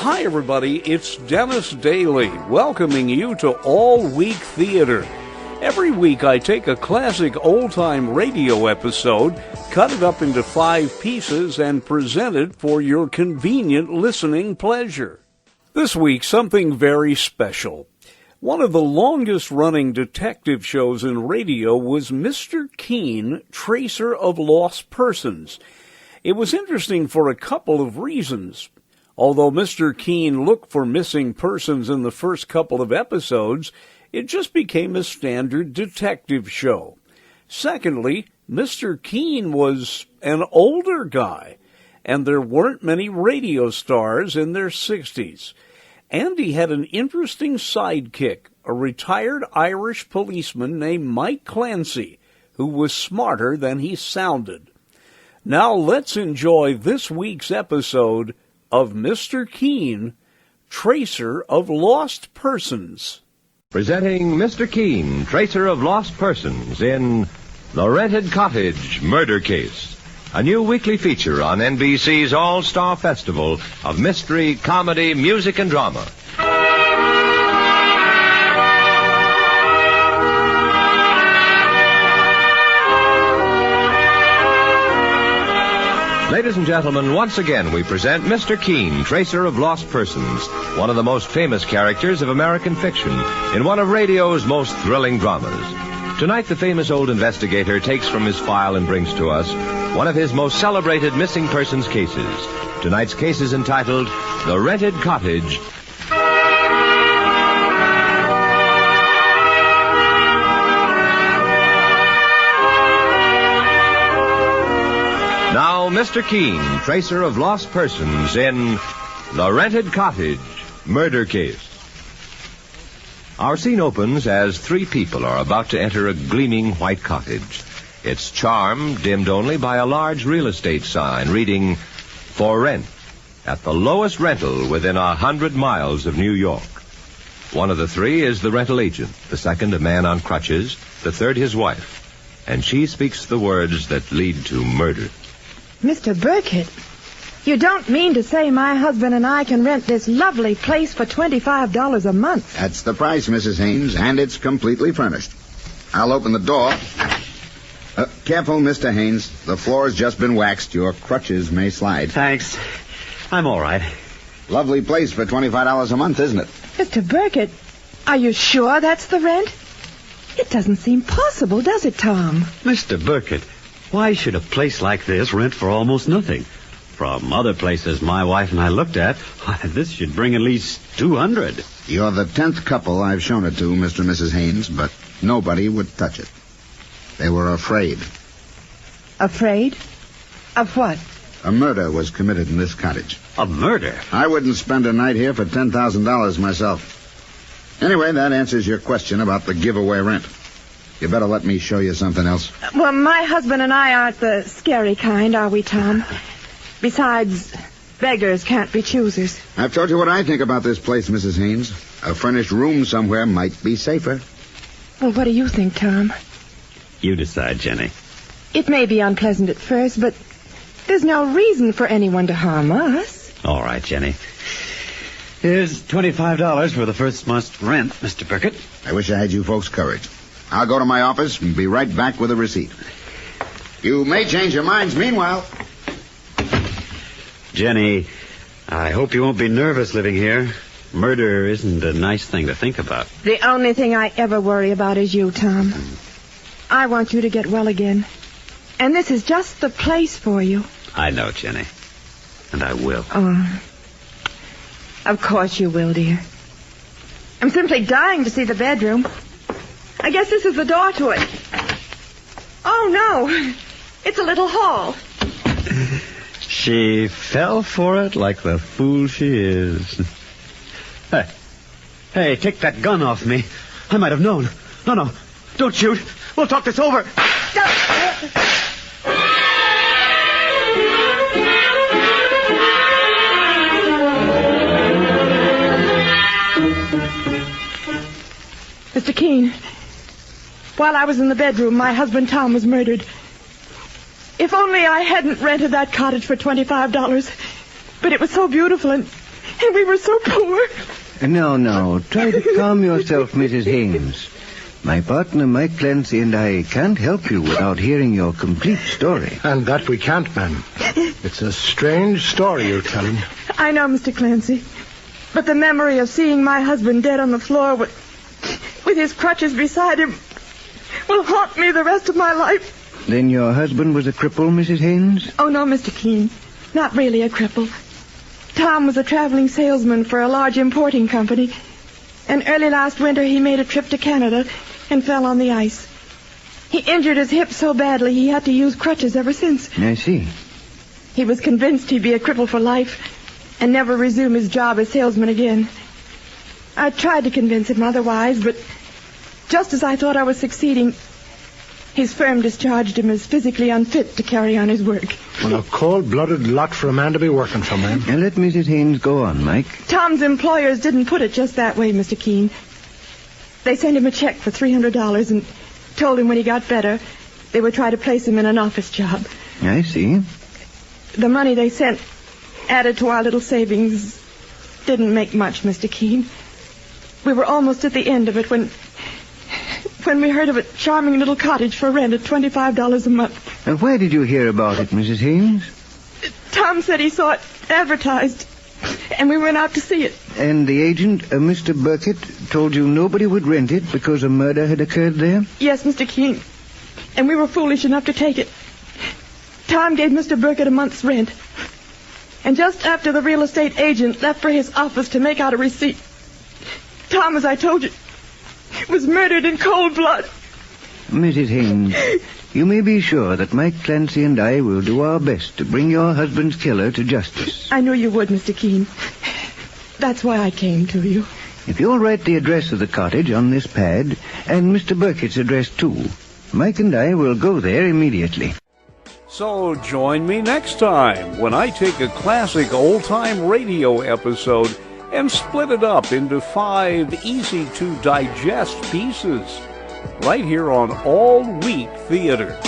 Hi, everybody. It's Dennis Daly, welcoming you to All Week Theater. Every week I take a classic old-time radio episode, cut it up into 5 pieces, and present it for your convenient listening pleasure. This week, something very special. One of the longest-running detective shows in radio was Mr. Keen, Tracer of Lost Persons. It was interesting for a couple of reasons. Although Mr. Keen looked for missing persons in the first couple of episodes, it just became a standard detective show. Secondly, Mr. Keen was an older guy, and there weren't many radio stars in their 60s. And he had an interesting sidekick, a retired Irish policeman named Mike Clancy, who was smarter than he sounded. Now let's enjoy this week's episode of Mr. Keen, Tracer of Lost Persons. Presenting Mr. Keen, Tracer of Lost Persons in The Rented Cottage Murder Case, a new weekly feature on NBC's All-Star Festival of Mystery, Comedy, Music, and Drama. Ladies and gentlemen, once again we present Mr. Keen, Tracer of Lost Persons, one of the most famous characters of American fiction, in one of radio's most thrilling dramas. Tonight, the famous old investigator takes from his file and brings to us one of his most celebrated missing persons cases. Tonight's case is entitled The Rented Cottage. Now, Mr. Keen, Tracer of Lost Persons in The Rented Cottage Murder Case. Our scene opens as 3 people are about to enter a gleaming white cottage. Its charm dimmed only by a large real estate sign reading, "For rent," at the lowest rental within 100 miles of New York. One of the 3 is the rental agent, the second a man on crutches, the third his wife. And she speaks the words that lead to murder. Mr. Burkett, you don't mean to say my husband and I can rent this lovely place for $25 a month? That's the price, Mrs. Haynes, and it's completely furnished. I'll open the door. Careful, Mr. Haynes. The floor's just been waxed. Your crutches may slide. Thanks. I'm all right. Lovely place for $25 a month, isn't it? Mr. Burkett, are you sure that's the rent? It doesn't seem possible, does it, Tom? Mr. Burkett, why should a place like this rent for almost nothing? From other places my wife and I looked at, this should bring at least $200. You're the 10th couple I've shown it to, Mr. and Mrs. Haynes, but nobody would touch it. They were afraid. Afraid? Of what? A murder was committed in this cottage. A murder? I wouldn't spend a night here for $10,000 myself. Anyway, that answers your question about the giveaway rent. You better let me show you something else. Well, my husband and I aren't the scary kind, are we, Tom? Besides, beggars can't be choosers. I've told you what I think about this place, Mrs. Haynes. A furnished room somewhere might be safer. Well, what do you think, Tom? You decide, Jenny. It may be unpleasant at first, but there's no reason for anyone to harm us. All right, Jenny. Here's $25 for the first month's rent, Mr. Burkett. I wish I had you folks' courage. I'll go to my office and be right back with a receipt. You may change your minds meanwhile. Jenny, I hope you won't be nervous living here. Murder isn't a nice thing to think about. The only thing I ever worry about is you, Tom. I want you to get well again. And this is just the place for you. I know, Jenny. And I will. Oh, of course you will, dear. I'm simply dying to see the bedroom. I guess this is the door to it. Oh, no. It's a little hall. She fell for it like the fool she is. Hey, take that gun off me. I might have known. No, don't shoot. We'll talk this over. Mr. Keen, while I was in the bedroom, my husband Tom was murdered. If only I hadn't rented that cottage for $25. But it was so beautiful, and And we were so poor. Now, try to calm yourself, Mrs. Haynes. My partner, Mike Clancy, and I can't help you without hearing your complete story. And that we can't, ma'am. It's a strange story you're telling. I know, Mr. Clancy. But the memory of seeing my husband dead on the floor with his crutches beside him will haunt me the rest of my life. Then your husband was a cripple, Mrs. Haynes? Oh, no, Mr. Keene. Not really a cripple. Tom was a traveling salesman for a large importing company. And early last winter he made a trip to Canada and fell on the ice. He injured his hip so badly he had to use crutches ever since. I see. He was convinced he'd be a cripple for life and never resume his job as salesman again. I tried to convince him otherwise, but just as I thought I was succeeding, his firm discharged him as physically unfit to carry on his work. Well, a cold-blooded lot for a man to be working for, ma'am. Now let Mrs. Haynes go on, Mike. Tom's employers didn't put it just that way, Mr. Keene. They sent him a check for $300 and told him when he got better, they would try to place him in an office job. I see. The money they sent, added to our little savings, didn't make much, Mr. Keene. We were almost at the end of it when we heard of a charming little cottage for rent at $25 a month. And where did you hear about it, Mrs. Haynes? Tom said he saw it advertised, and we went out to see it. And the agent, Mr. Burkett, told you nobody would rent it because a murder had occurred there? Yes, Mr. Keene. And we were foolish enough to take it. Tom gave Mr. Burkett a month's rent. And just after the real estate agent left for his office to make out a receipt, Tom, as I told you, was murdered in cold blood. Mrs. Haynes, you may be sure that Mike Clancy and I will do our best to bring your husband's killer to justice. I knew you would, Mr. Keene. That's why I came to you. If you'll write the address of the cottage on this pad, and Mr. Burkett's address too, Mike and I will go there immediately. So join me next time when I take a classic old-time radio episode and split it up into 5 easy-to-digest pieces, right here on All Week Theater.